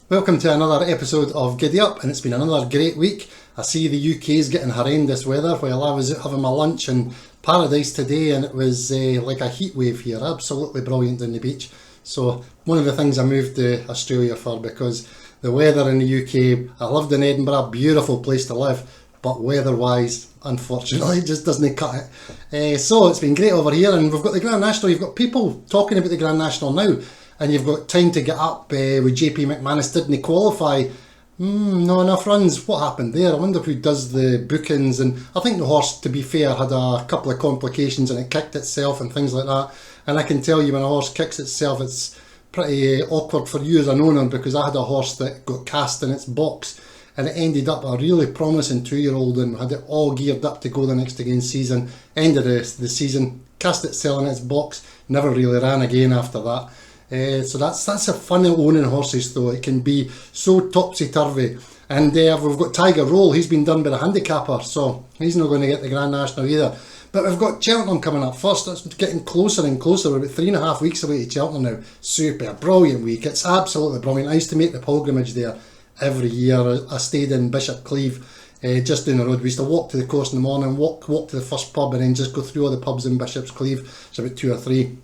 Welcome to another episode of Giddy Up, and it's been another great week. I see the UK is getting horrendous weather while I was out having my lunch in paradise today, and it was like a heat wave here, absolutely brilliant on the beach. So one of the things I moved to Australia for, because the weather in the UK, I lived in Edinburgh, beautiful place to live, but weather-wise, unfortunately, it just doesn't cut it. So it's been great over here, and we've got the Grand National. You've got people talking about the Grand National now, and you've got time to get up with JP McManus. Didn't he qualify? Not enough runs. What happened there? I wonder who does the bookings. And I think the horse, to be fair, had a couple of complications and it kicked itself and things like that. And I can tell you, when a horse kicks itself, it's pretty awkward for you as an owner, because I had a horse that got cast in its box and it ended up a really promising 2-year-old and had it all geared up to go the next again season. Ended the season, cast itself in its box, never really ran again after that. So that's a fun of owning horses, though. It can be so topsy-turvy. And we've got Tiger Roll. He's been done by the handicapper, so he's not going to get the Grand National either. But we've got Cheltenham coming up first. It's getting closer and closer. We're about 3.5 weeks away to Cheltenham now. Super, brilliant week. It's absolutely brilliant. I used to make the pilgrimage there every year. I stayed in Bishop Cleeve, just down the road. We used to walk to the course in the morning, walk to the first pub, and then just go through all the pubs in Bishop's Cleeve. It's about 2 or 3.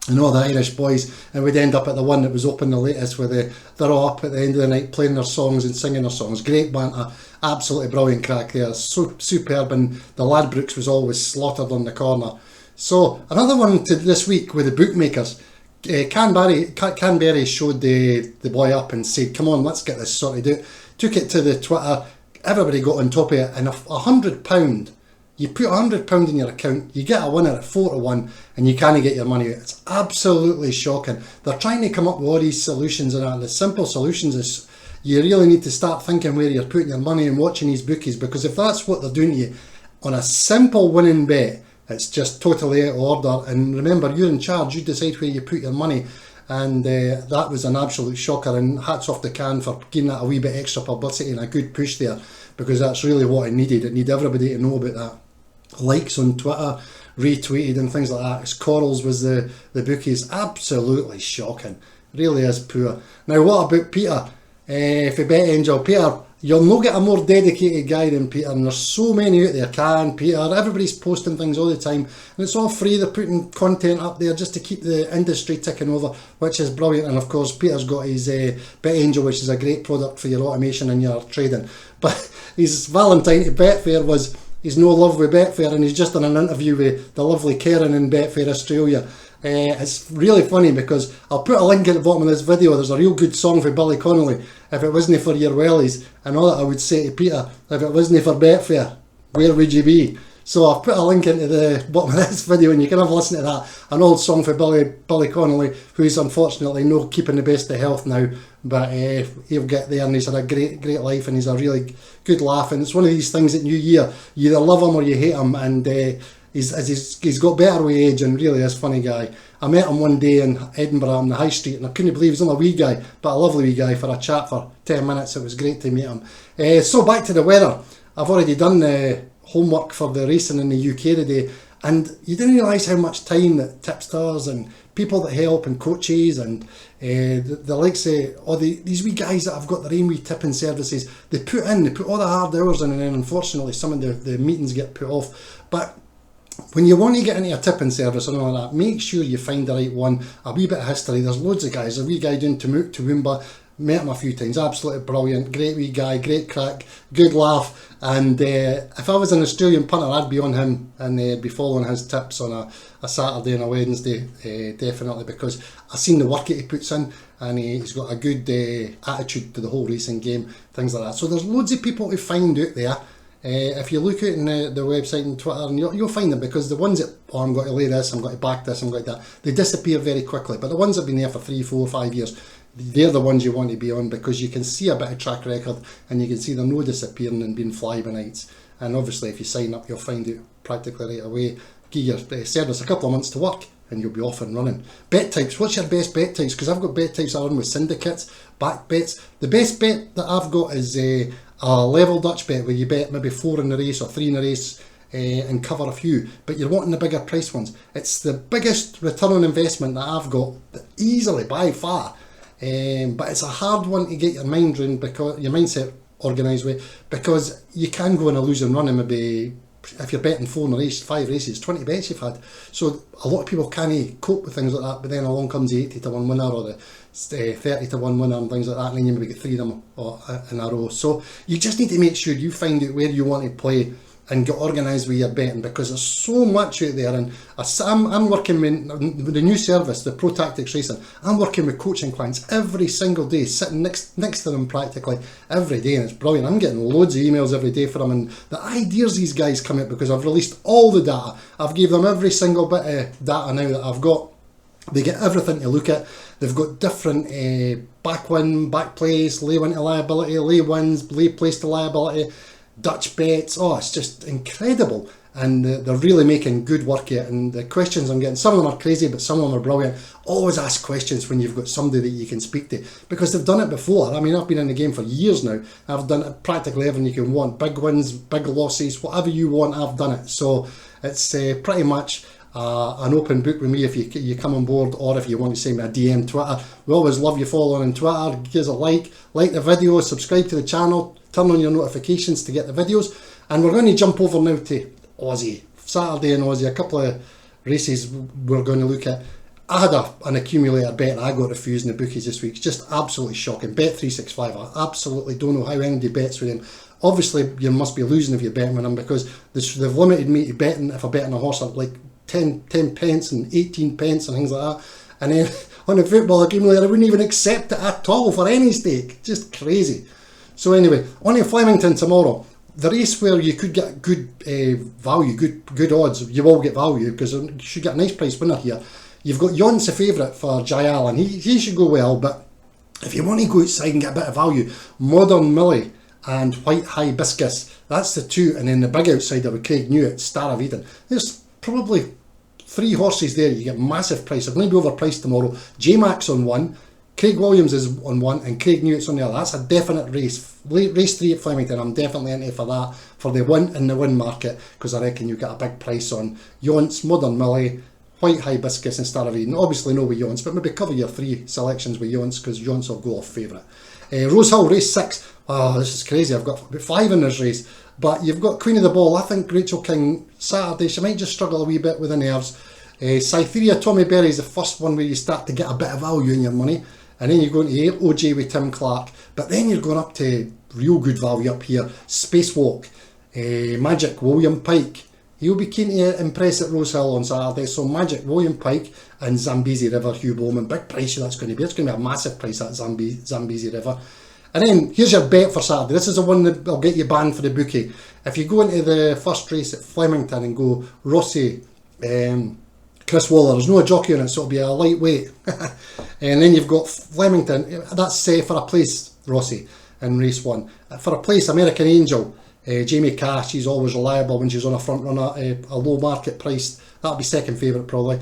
And all the Irish boys, and we'd end up at the one that was open the latest, where they're all up at the end of the night playing their songs and singing their songs. Great banter, absolutely brilliant crack there, so superb, and the Ladbrokes was always slaughtered on the corner. So another one to this week with the bookmakers. Canberry showed the boy up and said, come on, let's get this sorted out. Took it to the Twitter, everybody got on top of it, and £100, you put £100 in your account, you get a winner at 4-1, and you can't get your money out. It's absolutely shocking. They're trying to come up with all these solutions, and the simple solutions is you really need to start thinking where you're putting your money and watching these bookies, because if that's what they're doing to you on a simple winning bet, it's just totally out of order. And remember, you're in charge, you decide where you put your money. And that was an absolute shocker, and hats off to Can for giving that a wee bit extra publicity and a good push there, because that's really what it needed. It needed everybody to know about that. Likes on Twitter, retweeted and things like that. As Corals was the bookies. Absolutely shocking. Really is poor. Now what about Peter? If you bet Angel, Peter, you'll not get a more dedicated guy than Peter, and there's so many out there. Peter, everybody's posting things all the time, and it's all free. They're putting content up there just to keep the industry ticking over, which is brilliant. And of course, Peter's got his Bet Angel, which is a great product for your automation and your trading. But his Valentine to Betfair was, he's no love with Betfair, and he's just done an interview with the lovely Karen in Betfair Australia. It's really funny, because I'll put a link at the bottom of this video. There's a real good song for Billy Connolly, If It Wasn't For Your Wellies, and all that I would say to Peter, if it wasn't for Betfair, where would you be? So I've put a link into the bottom of this video, and you can have a listen to that. An old song for Billy Connolly, who's unfortunately not keeping the best of health now, but he'll get there, and he's had a great life, and he's a really good laugh. And it's one of these things at New Year, you either love him or you hate him, and he's got better with age, and really is a funny guy. I met him one day in Edinburgh on the High Street, and I couldn't believe he's only a wee guy, but a lovely wee guy, for a chat for 10 minutes. It was great to meet him. So back to the weather. I've already done the homework for the racing in the UK today, and you didn't realise how much time that tipsters and people that help and coaches and the likes of these wee guys that have got their own wee tipping services, they put all the hard hours in, and then unfortunately some of the meetings get put off. But when you want to get into a tipping service and all that, make sure you find the right one. A wee bit of history. There's loads of guys. There's a wee guy doing Toowoomba. Met him a few times. Absolutely brilliant. Great wee guy. Great crack. Good laugh. And if I was an Australian punter, I'd be on him and be following his tips on a Saturday and a Wednesday, definitely, because I've seen the work that he puts in, and he's got a good attitude to the whole racing game, things like that. So there's loads of people to find out there. If you look at the website and Twitter, and you'll find them, because the ones that, I'm going to lay this, I'm going to back this, I'm going to that, they disappear very quickly. But the ones that have been there for 3, 4, 5 years, they're the ones you want to be on, because you can see a bit of track record, and you can see they're no disappearing and being fly-by-nights. And obviously if you sign up, you'll find out practically right away. Give your service a couple of months to work, and you'll be off and running. Bet types, what's your best bet types? Because I've got bet types I run with syndicates, back bets. The best bet that I've got is a level Dutch bet, where you bet maybe 4 in the race or 3 in the race, and cover a few, but you're wanting the bigger price ones. It's the biggest return on investment that I've got, easily by far, But it's a hard one to get your mind around, because your mindset organised with, because you can go on a losing run and maybe, if you're betting 5 races, 20 bets you've had. So a lot of people can't cope with things like that, but then along comes the 80 to 1 winner or the 30 to 1 winner and things like that, and then you maybe get 3 of them in a row. So you just need to make sure you find out where you want to play and get organised with your betting, because there's so much out there. And I'm working with the new service, the Pro Tactics Racing. I'm working with coaching clients every single day, sitting next to them practically every day, and it's brilliant. I'm getting loads of emails every day from them, and the ideas these guys come out, because I've released all the data. I've gave them every single bit of data now that I've got. They get everything to look at. They've got different back win, back place, lay win to liability, lay wins, lay place to liability, Dutch bets. Oh, it's just incredible, and they're really making good work of it. And the questions I'm getting, some of them are crazy, but some of them are brilliant. Always ask questions when you've got somebody that you can speak to, because they've done it before. I mean, I've been in the game for years now. I've done it practically everything you can want, big wins, big losses, whatever you want, I've done it. So it's pretty much an open book with me if you come on board, or if you want to send me a DM, Twitter. We always love you following on Twitter. Give us a like the video, subscribe to the channel, turn on your notifications to get the videos. And we're going to jump over now to Aussie. Saturday in Aussie, a couple of races we're going to look at. I had an accumulator bet and I got refused in the bookies this week. It's just absolutely shocking. Bet365, I absolutely don't know how anybody bets with them. Obviously you must be losing if you're betting with them, because they've limited me to betting, if I bet on a horse, like 10 pence and 18 pence and things like that. And then on the football accumulator, I wouldn't even accept it at all for any stake. Just crazy. So anyway, on to Flemington tomorrow. The race where you could get good value, good odds. You will get value, because you should get a nice price winner here. You've got Yonce, a favourite for Jayal, and he should go well. But if you want to go outside and get a bit of value, Modern Millie and White Hibiscus, that's the two. And then the big outsider with Craig Newitt, Star of Eden. There's probably 3 horses there. You get massive price. They're going to be overpriced tomorrow. J-Max on one, Craig Williams is on one, and Craig Newitt's on the other. That's a definite race. Race 3 at Flemington, I'm definitely into for that, for the win in the win market, because I reckon you get a big price on Yonce, Modern Millie, White Hibiscus and Star of Eden. Obviously no with Yonce, but maybe cover your 3 selections with Yonce, because Yonce will go off favourite. Rose Hill, race 6. Oh, this is crazy. I've got about 5 in this race. But you've got Queen of the Ball. I think Rachel King, Saturday, she might just struggle a wee bit with the nerves. Cytherea, Tommy Berry is the first one where you start to get a bit of value in your money. And then you're going to OJ with Tim Clark. But then you're going up to real good value up here. Spacewalk, Magic, William Pike. He'll be keen to impress at Rose Hill on Saturday. So Magic, William Pike and Zambezi River, Hugh Bowman. Big price that's going to be. It's going to be a massive price at Zambezi River. And then here's your bet for Saturday. This is the one that will get you banned for the bookie. If you go into the first race at Flemington and go Rossi, Chris Waller, there's no jockey on it, so it'll be a lightweight. And then you've got Flemington, that's for a place, Rossi, in race 1. For a place, American Angel, Jamie Cash, she's always reliable when she's on a front runner, a low market price. That'll be second favourite probably.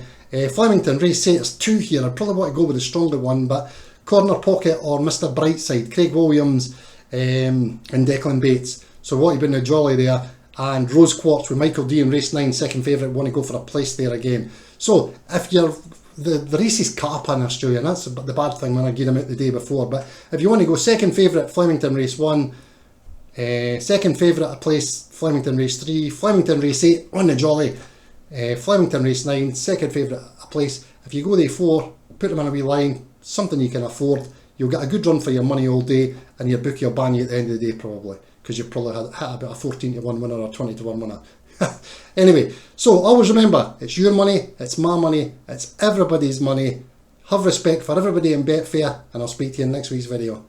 Flemington, race 8, there's 2 here. I'd probably want to go with the stronger one, but Corner Pocket or Mr. Brightside, Craig Williams and Declan Bates. So what you've been a jolly there. And Rose Quartz with Michael D in race 9, second favourite, want to go for a place there again. So if you're, the race is cut up in Australia, and that's the bad thing when I get them out the day before. But if you want to go second favourite, Flemington race 1, second favourite a place, Flemington race 3, Flemington race 8 on the jolly, Flemington race 9, second favourite a place. If you go there 4, put them in a wee line, something you can afford, you'll get a good run for your money all day, and your bookie will ban you at the end of the day probably, because you've probably hit about a 14 to 1 winner or 20 to 1 winner. Anyway, so always remember, it's your money, it's my money, it's everybody's money. Have respect for everybody in Betfair, and I'll speak to you in next week's video.